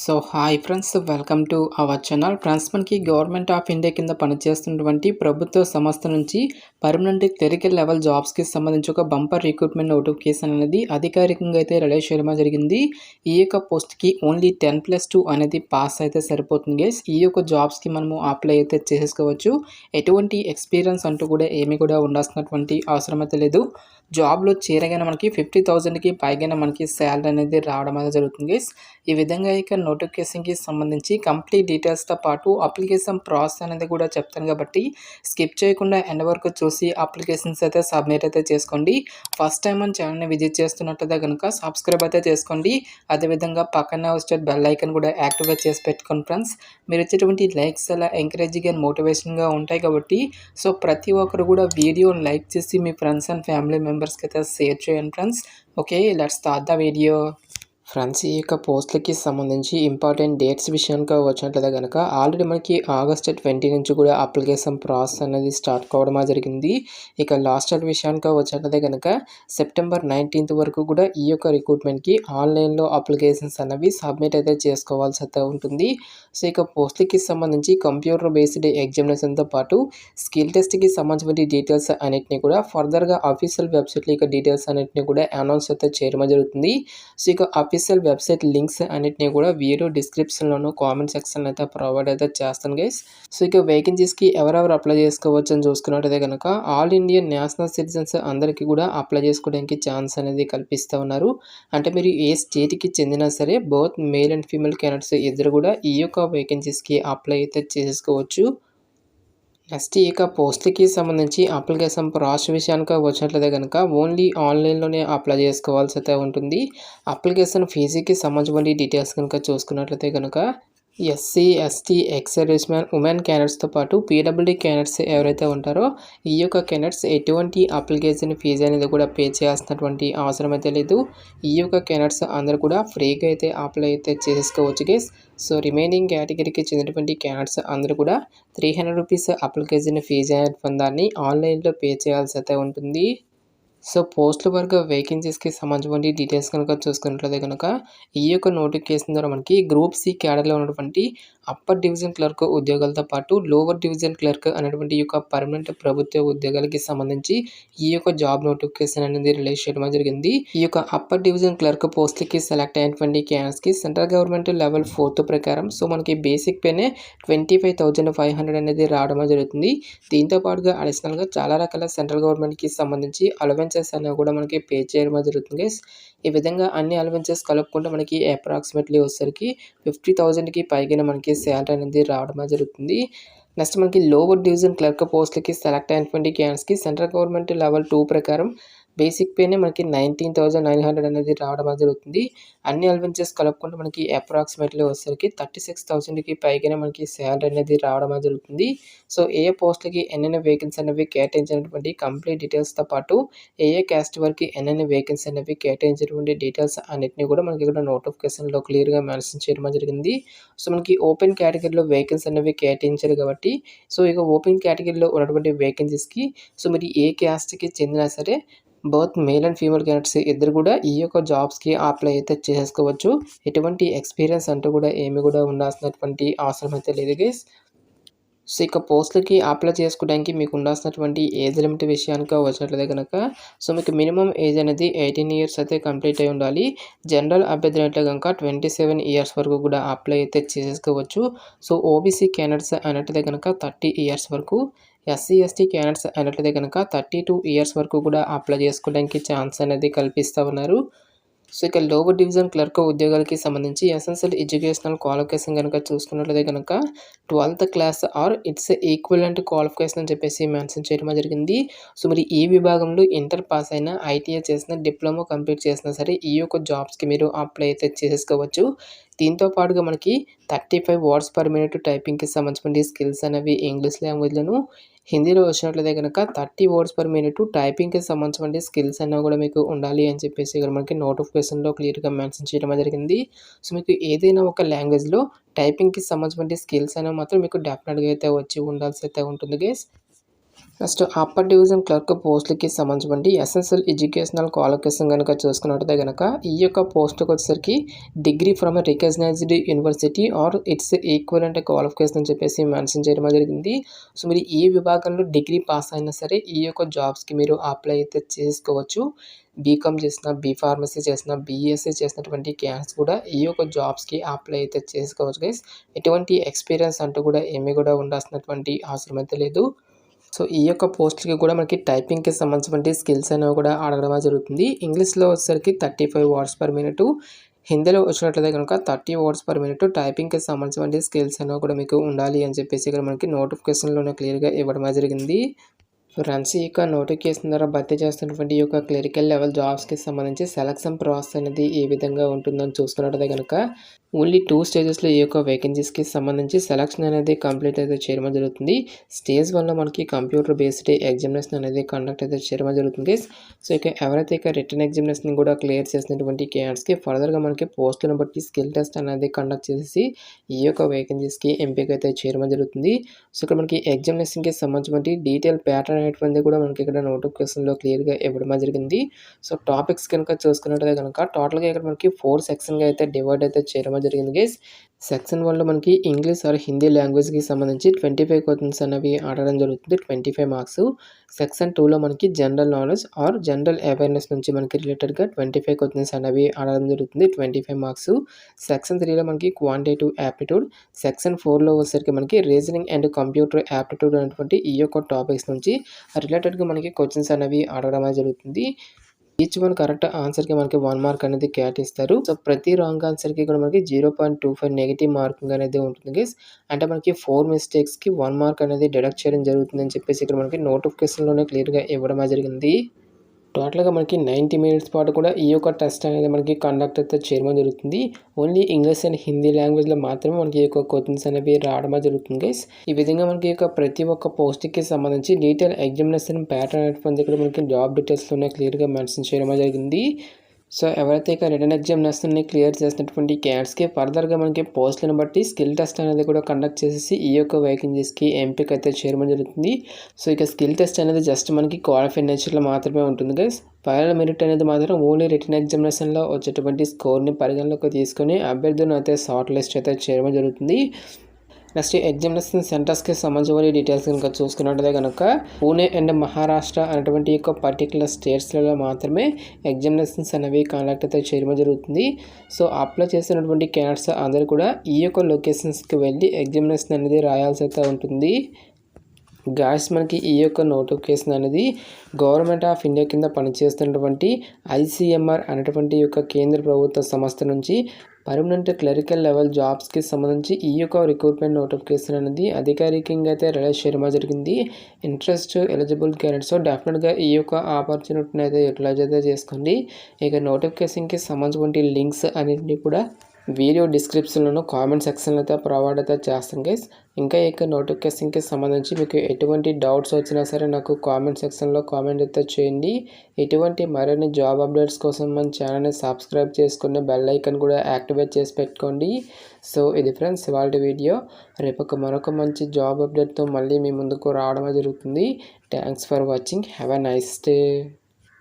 So hi friends, welcome to our channel. Friends, మనకి government of India కింద పనిచేస్తున్నటువంటి ప్రభుత్వ సంస్థ నుంచి పర్మనెంట్ క్లరికల్ లెవెల్ జాబ్స్కి సంబంధించి ఒక బంపర్ రిక్రూట్మెంట్ నోటిఫికేషన్ అనేది అధికారికంగా అయితే రిలీజ్ చేయడం జరిగింది. ఈ యొక్క పోస్ట్కి ఓన్లీ 10+2 అనేది పాస్ అయితే సరిపోతుంది గైస్. ఈ యొక్క జాబ్స్కి మనము అప్లై అయితే చేసుకోవచ్చు. ఎటువంటి ఎక్స్పీరియన్స్ అంటూ కూడా ఏమీ కూడా ఉండాల్సినటువంటి అవసరం అయితే లేదు. జాబ్లో చేరగానే మనకి 50,000కి పైగానే మనకి శాలరీ అనేది రావడం అనేది జరుగుతుంది గైస్. ఈ విధంగా ఇక నోటిఫికేషన్కి సంబంధించి కంప్లీట్ డీటెయిల్స్తో పాటు అప్లికేషన్ ప్రాసెస్ అనేది కూడా చెప్తాను కాబట్టి స్కిప్ చేయకుండా ఎండ్ వరకు చూసి అప్లికేషన్స్ అయితే సబ్మిట్ అయితే చేసుకోండి. ఫస్ట్ టైం మన ఛానల్ని విజిట్ చేస్తున్నట్లయితే కనుక సబ్స్క్రైబ్ అయితే చేసుకోండి. అదేవిధంగా పక్కన వచ్చే బెల్ ఐకన్ కూడా యాక్టివేట్ చేసి పెట్టుకోండి ఫ్రెండ్స్. మీరు వచ్చేటువంటి లైక్స్ అలా ఎంకరేజింగ్ అండ్ మోటివేషన్గా ఉంటాయి కాబట్టి సో ప్రతి ఒక్కరు కూడా వీడియోని లైక్ చేసి మీ ఫ్రెండ్స్ అండ్ ఫ్యామిలీ మెంబర్స్కి అయితే షేర్ చేయండి friends. Okay, let's start the video. Friends, ఈ యొక్క పోస్టులకి సంబంధించి ఇంపార్టెంట్ డేట్స్ విషయానికి వచ్చినట్లయితే కనుక ఆల్రెడీ మనకి ఆగస్ట్ 20 నుంచి కూడా అప్లికేషన్ ప్రాసెస్ అనేది స్టార్ట్ కావడం జరిగింది. ఇక లాస్ట్ డేట్ విషయానికి వచ్చినట్లయితే కనుక సెప్టెంబర్ 19th వరకు కూడా ఈ యొక్క రిక్రూట్మెంట్కి ఆన్లైన్లో అప్లికేషన్స్ అనేవి సబ్మిట్ అయితే చేసుకోవాల్సి అయితే ఉంటుంది. సో ఇక పోస్టులకి సంబంధించి కంప్యూటర్ బేస్డ్ ఎగ్జామినేషన్తో పాటు స్కిల్ టెస్ట్కి సంబంధించిన డీటెయిల్స్ అన్నింటినీ కూడా ఫర్దర్గా అఫీషియల్ వెబ్సైట్లో ఇక డీటెయిల్స్ అన్నింటినీ కూడా అనౌన్స్ అయితే చేయడం జరుగుతుంది. సో ఇక అఫీషియల్ వెబ్సైట్ లింక్స్ అన్నిటిని కూడా వీడియో డిస్క్రిప్షన్లోను కామెంట్ సెక్షన్లో అయితే ప్రొవైడ్ అయితే చేస్తాను గైస్. సో ఇక వేకెన్సీస్కి ఎవరెవరు అప్లై చేసుకోవచ్చు అని చూసుకున్నట్టయితే కనుక ఆల్ ఇండియన్ నేషనల్ సిటిజన్స్ అందరికీ కూడా అప్లై చేసుకోవడానికి ఛాన్స్ అనేది కల్పిస్తూ ఉన్నారు. అంటే మీరు ఏ స్టేట్కి చెందినా సరే both male and female candidates ఇద్దరు కూడా ఈ యొక్క వేకెన్సీస్కి అప్లై అయితే చేసుకోవచ్చు. నెక్స్ట్ ఇక పోస్టులకి సంబంధించి అప్లికేషన్ ప్రాసెస్ విషయానికి వచ్చినట్లయితే కనుక ఓన్లీ ఆన్లైన్లోనే అప్లై చేసుకోవాల్సి అయితే ఉంటుంది. అప్లికేషన్ ఫీజుకి సంబంధించిన డీటెయిల్స్ కనుక చూసుకున్నట్లయితే కనుక SC, ST, ex serviceman, women క్యాండిడేట్స్తో పాటు పీడబ్ల్యూడీ క్యాండిడేట్స్ ఎవరైతే ఉంటారో ఈ యొక్క క్యాండిడేట్స్ ఎటువంటి అప్లికేషన్ ఫీజు అనేది కూడా పే చేయాల్సినటువంటి అవసరం అయితే లేదు. ఈ యొక్క క్యాండిడేట్స్ అందరూ కూడా ఫ్రీగా అయితే అప్లై అయితే చేసుకోవచ్చు గైస్. సో రిమైనింగ్ కేటగిరీకి చెందినటువంటి క్యాండిడేట్స్ అందరూ కూడా 300 రూపీస్ అప్లికేషన్ ఫీజు అనేటువంటి దాన్ని ఆన్లైన్లో పే చేయాల్సి అయితే ఉంటుంది. సో పోస్టుల వరకు వేకెన్సీస్కి సంబంధించిన డీటెయిల్స్ కనుక చూసుకున్నట్లయితే కనుక ఈ యొక్క నోటిఫికేషన్ ద్వారా మనకి గ్రూప్ సి క్యాడర్లో ఉన్నటువంటి అప్పర్ డివిజన్ క్లర్క్ ఉద్యోగాలతో పాటు లోవర్ డివిజన్ క్లర్క్ అనేటువంటి ఈ యొక్క పర్మనెంట్ ప్రభుత్వ ఉద్యోగాలకి సంబంధించి ఈ యొక్క జాబ్ నోటిఫికేషన్ అనేది రిలీజ్ చేయడం జరిగింది. ఈ యొక్క అప్పర్ డివిజన్ క్లర్క్ పోస్టులకి సెలెక్ట్ అయినటువంటి క్యాండిడేట్స్కి సెంట్రల్ గవర్నమెంట్ లెవెల్ 4th ప్రకారం సో మనకి బేసిక్ పేనే 25,500 అనేది రావడం జరుగుతుంది. దీంతో పాటుగా అడిషనల్గా చాలా రకాల సెంట్రల్ గవర్నమెంట్కి సంబంధించి అలవెన్సెస్ అనేవి కూడా మనకి పే చేయడం జరుగుతుంది. ఈ విధంగా అన్ని అలవెన్సెస్ కలుపుకుంటే మనకి అప్రాక్సిమేట్లీ వచ్చేసరికి 50,000కి పైగా మనకి శాలరీ అనేది రావడం జరుగుతుంది. నెక్స్ట్ మనకి లోవర్ డివిజన్ క్లర్క్ పోస్టులకి సెలెక్ట్ అయినటువంటి క్యాండిడేట్స్కి సెంట్రల్ గవర్నమెంట్ లెవెల్ 2 ప్రకారం బేసిక్ పేనే మనకి 19,900 అనేది రావడం జరుగుతుంది. అన్ని అలవెన్సెస్ కలుపుకుంటే మనకి అప్రాక్సిమేట్లీ వచ్చేసరికి 36,000కి పైగానే మనకి శాలరీ అనేది రావడం జరుగుతుంది. సో ఏ పోస్టులకి ఎన్నెన్ని వేకెన్సీ అనేవి కేటాయించినటువంటి కంప్లీట్ డీటెయిల్స్తో పాటు ఏ క్యాస్ట్ వరకు ఎన్నెన్ని వేకెన్సీ అనేవి కేటాయించినటువంటి డీటెయిల్స్ అన్నింటినీ కూడా మనకి ఇక్కడ నోటిఫికేషన్లో క్లియర్గా మెన్షన్ చేయడం జరిగింది. సో మనకి ఓపెన్ కేటగిరీలో వేకెన్సీ అనేవి కేటాయించారు కాబట్టి సో ఇక ఓపెన్ కేటగిరీలో ఉన్నటువంటి వేకెన్సీస్కి సో మరి ఏ క్యాస్ట్కి చెందినా సరే both male and female candidates ఇద్దరు కూడా ఈ యొక్క జాబ్స్కి అప్లై అయితే చేసుకోవచ్చు. ఎటువంటి ఎక్స్పీరియన్స్ అంటూ కూడా ఏమి కూడా ఉండాల్సినటువంటి అవసరం అయితే లేదు గైస్. సో ఇక పోస్టులకి అప్లై చేసుకోవడానికి మీకు ఉండాల్సినటువంటి ఏజ్ లిమిట్ విషయానికి వచ్చినట్లయితే కనుక సో మీకు మినిమం ఏజ్ అనేది 18 years అయితే కంప్లీట్ అయి ఉండాలి. జనరల్ అభ్యర్థులు అయితే కనుక 27 years వరకు కూడా అప్లై అయితే చేసుకోవచ్చు. సో ఓబీసీ క్యాండిడేట్స్ అయినట్లయితే కనుక 30 years వరకు, ఎస్సీ, ఎస్టీ క్యాండిడేట్స్ అయినట్లయితే కనుక 32 years వరకు కూడా అప్లై చేసుకోవడానికి ఛాన్స్ అనేది కల్పిస్తూ ఉన్నారు. సో ఇక లోవర్ డివిజన్ క్లర్క్ ఉద్యోగాలకి సంబంధించి ఎసెన్షియల్ ఎడ్యుకేషనల్ క్వాలిఫికేషన్ కనుక చూసుకున్నట్లయితే కనుక 12th class or its equivalent qualification అని చెప్పేసి మెన్షన్ చేయడం జరిగింది. సో మరి ఈ విభాగంలో ఇంటర్ పాస్ అయినా, ఐటీఐ చేసిన, డిప్లొమా కంప్లీట్ చేసినా సరే ఈ యొక్క జాబ్స్కి మీరు అప్లై అయితే చేసుకోవచ్చు. దీంతో పాటుగా మనకి 35 words per minute టైపింగ్కి సంబంధించిన స్కిల్స్ అనేవి ఇంగ్లీష్ లాంగ్వేజ్లోను, హిందీలో వచ్చినట్లయితే కనుక 30 words per minute టైపింగ్కి సంబంధించిన స్కిల్స్ అనేవి కూడా మీకు ఉండాలి అని చెప్పేసి ఇక్కడ మనకి నోటిఫికేషన్లో క్లియర్గా మెన్షన్ చేయడం జరిగింది. సో మీకు ఏదైనా ఒక లాంగ్వేజ్లో టైపింగ్కి సంబంధించిన స్కిల్స్ అనేవి మాత్రం మీకు డెఫినెట్గా అయితే వచ్చి ఉండాల్సి అయితే ఉంటుంది guys. Next upper division clerk పోస్టులకి సంబంధించి ఎసెన్షియల్ ఎడ్యుకేషనల్ క్వాలిఫికేషన్ కనుక చూసుకున్నట్టయితే కనుక ఈ యొక్క పోస్టులకు వచ్చేసరికి degree from a recognised university or its equivalent qualification అని చెప్పేసి మెన్షన్ చేయడం జరిగింది. సో మీరు ఏ విభాగంలో డిగ్రీ పాస్ అయినా సరే ఈ యొక్క జాబ్స్కి మీరు అప్లై అయితే చేసుకోవచ్చు. బీకామ్ చేసిన, ఫార్మసీ చేసిన, బీఎస్సీ చేసినటువంటి క్యాండిడేట్స్ కూడా ఈ యొక్క జాబ్స్కి అప్లై అయితే చేసుకోవచ్చు గైస్. ఎటువంటి ఎక్స్పీరియన్స్ అంటూ కూడా ఏమీ కూడా ఉండాల్సినటువంటి అవసరం అయితే లేదు. సో ఈ యొక్క పోస్ట్‌కి కూడా మనకి టైపింగ్‌కి సంబంధించినటువంటి స్కిల్స్ అనేవి కూడా అడగడం జరుగుతుంది. ఇంగ్లీష్‌లో వచ్చేసరికి 35 వర్డ్స్ పర్ మినిట్, హిందీలో వచ్చినట్లయితే కనుక 30 వర్డ్స్ పర్ మినిట్ టైపింగ్‌కి సంబంధించినటువంటి స్కిల్స్ అనేవి కూడా మీకు ఉండాలి అని చెప్పేసి ఇక్కడ మనకి నోటిఫికేషన్‌లోనే క్లియర్‌గా ఇవ్వడం జరిగింది. ఫ్రెండ్స్ ఈ యొక్క నోటిఫికేషన్ ద్వారా భర్తీ చేస్తున్నటువంటి ఈ యొక్క క్లరికల్ లెవెల్ జాబ్స్కి సంబంధించి సెలక్షన్ ప్రాసెస్ అనేది ఏ విధంగా ఉంటుందని చూసుకున్నట్టయితే కనుక ఓన్లీ 2 స్టేజెస్లో ఈ యొక్క వేకెన్సీస్కి సంబంధించి సెలక్షన్ అనేది కంప్లీట్ అయితే చేయడం జరుగుతుంది. స్టేజ్ 1లో మనకి కంప్యూటర్ బేస్డ్ ఎగ్జామినేషన్ అనేది కండక్ట్ అయితే చేయడం జరుగుతుంది. సో ఇక ఎవరైతే ఇక రిటర్న్ ఎగ్జామినేషన్ కూడా క్లియర్ చేసినటువంటి క్యాండిడేట్స్కి ఫర్దర్గా మనకి పోస్టులను బట్టి స్కిల్ టెస్ట్ అనేది కండక్ట్ చేసి ఈ యొక్క వేకెన్సీస్కి ఎంపిక అయితే చేయడం జరుగుతుంది. సో ఇక్కడ మనకి ఎగ్జామినేషన్కి సంబంధించి డీటెయిల్ ప్యాటర్న్ అనేటువంటిది కూడా మనకి ఇక్కడ నోటిఫికేషన్లో క్లియర్గా ఇవ్వడం జరిగింది. సో టాపిక్స్ కనుక చూసుకున్నట్టయితే కనుక టోటల్గా ఇక్కడ మనకి 4 సెక్షన్గా అయితే డివైడ్ అయితే చేయడం జరిగింది గైస్. సెక్షన్ 1లో మనకి ఇంగ్లీష్ ఆర్ హిందీ లాంగ్వేజ్కి సంబంధించి 25 క్వశ్చన్స్ అనేవి అడగడం జరుగుతుంది, 25 మార్క్స్. సెక్షన్ 2లో మనకి general knowledge or general awareness నుంచి మనకి రిలేటెడ్గా 25 క్వశ్చన్స్ అనేవి అడగడం జరుగుతుంది, 25 మార్క్స్. సెక్షన్ 3లో మనకి క్వాంటిటేటివ్ యాప్టిట్యూడ్, సెక్షన్ 4లో వచ్చేసరికి మనకి రీజనింగ్ అండ్ కంప్యూటర్ యాప్టిట్యూడ్ అనేటువంటి ఈ యొక్క టాపిక్స్ నుంచి రిలేటెడ్గా మనకి క్వశ్చన్స్ అనేవి అడగడం జరుగుతుంది. ఈచ్ వన్ కరెక్ట్ ఆన్సర్కి మనకి 1 మార్క్ అనేది కేటాయిస్తారు. సో ప్రతి రాంగ్ ఆన్సర్కి కూడా మనకి 0.25 నెగిటివ్ మార్కింగ్ అనేది ఉంటుంది గైస్. అంటే మనకి 4 మిస్టేక్స్కి 1 మార్క్ అనేది డిడక్ట్ చేయడం జరుగుతుందని చెప్పేసి ఇక్కడ మనకి నోటిఫికేషన్లోనే క్లియర్గా ఇవ్వడం జరిగింది. టోటల్గా మనకి 90 మినిట్స్ పాటు కూడా ఈ యొక్క టెస్ట్ అనేది మనకి కండక్ట్ అయితే చేయడం జరుగుతుంది. ఓన్లీ ఇంగ్లీష్ అండ్ హిందీ లాంగ్వేజ్లో మాత్రమే మనకి ఈ యొక్క క్వశ్చన్స్ అనేవి రావడం జరుగుతుంది గైస్. ఈ విధంగా మనకి ఈ యొక్క ప్రతి ఒక్క పోస్ట్కి సంబంధించి డీటెయిల్ ఎగ్జామినేషన్ ప్యాటర్న్ అనేటువంటి ఇక్కడ మనకి జాబ్ డీటెయిల్స్లోనే క్లియర్గా మెన్షన్ చేయడం జరిగింది. సో ఎవరైతే ఇక రిటర్న్ ఎగ్జామినేషన్ని క్లియర్ చేసినటువంటి క్యాండిడేట్స్కి ఫర్దర్గా మనకి పోస్టులను బట్టి స్కిల్ టెస్ట్ అనేది కూడా కండక్ట్ చేసేసి ఈ యొక్క వేకెన్సీస్కి ఎంపిక అయితే చేయడం జరుగుతుంది. సో ఇక స్కిల్ టెస్ట్ అనేది జస్ట్ మనకి క్వాలిఫైడ్ నేచర్లో మాత్రమే ఉంటుంది గైస్. ఫైనల్ మెరిట్ అనేది మాత్రం ఓన్లీ రిటర్న్ ఎగ్జామినేషన్లో వచ్చేటువంటి స్కోర్ని పరిగణలోకి తీసుకొని అభ్యర్థులను అయితే షార్ట్ లిస్ట్ అయితే చేయడం జరుగుతుంది. నెక్స్ట్ ఎగ్జామినేషన్ సెంటర్స్కి సంబంధించిన డీటెయిల్స్ కనుక చూసుకున్నట్టయితే కనుక పూణే అండ్ మహారాష్ట్ర అనేటువంటి యొక్క పర్టికులర్ స్టేట్స్లలో మాత్రమే ఎగ్జామినేషన్స్ అనేవి కండక్ట్ అయితే చేయడం జరుగుతుంది. సో అప్లై చేసినటువంటి క్యాండిడేట్స్ అందరూ కూడా ఈ యొక్క లొకేషన్స్కి వెళ్ళి ఎగ్జామినేషన్ అనేది రాయాల్సి అయితే ఉంటుంది. గాయస్ మనకి ఈ యొక్క నోటిఫికేషన్ అనేది గవర్నమెంట్ ఆఫ్ ఇండియా కింద పనిచేస్తున్నటువంటి ఐసీఎంఆర్ అనేటువంటి యొక్క కేంద్ర ప్రభుత్వ సంస్థ నుంచి పర్మనెంట్ క్లరికల్ లెవెల్ జాబ్స్కి సంబంధించి ఈ యొక్క రిక్రూట్మెంట్ నోటిఫికేషన్ అనేది అధికారికంగా అయితే రిలీజ్ చేయడం జరిగింది. ఇంట్రెస్ట్ ఎలిజిబుల్ క్యాండిడేట్స్ డెఫినెట్గా ఈ యొక్క ఆపర్చునిటీని అయితే యూటిలైజ్ అయితే చేసుకోండి. ఇక నోటిఫికేషన్కి సంబంధించిన లింక్స్ అన్నింటినీ కూడా వీడియో డిస్క్రిప్షన్లోనూ కామెంట్ సెక్షన్లో అయితే ప్రొవైడ్ అయితే చేస్తాను గైస్. ఇంకా ఇక నోటిఫికేషన్కి సంబంధించి మీకు ఎటువంటి డౌట్స్ వచ్చినా సరే నాకు కామెంట్ సెక్షన్లో కామెంట్ అయితే చేయండి. ఎటువంటి మరిన్ని జాబ్ అప్డేట్స్ కోసం మన ఛానల్ని సబ్స్క్రైబ్ చేసుకుని బెల్ ఐకాన్ కూడా యాక్టివేట్ చేసి పెట్టుకోండి. సో ఇది ఫ్రెండ్స్ ఇవాళ వీడియో. రేపు మరొక మంచి జాబ్ అప్డేట్తో మళ్ళీ మీ ముందుకు రావడం జరుగుతుంది. Thanks for watching. Have a nice day.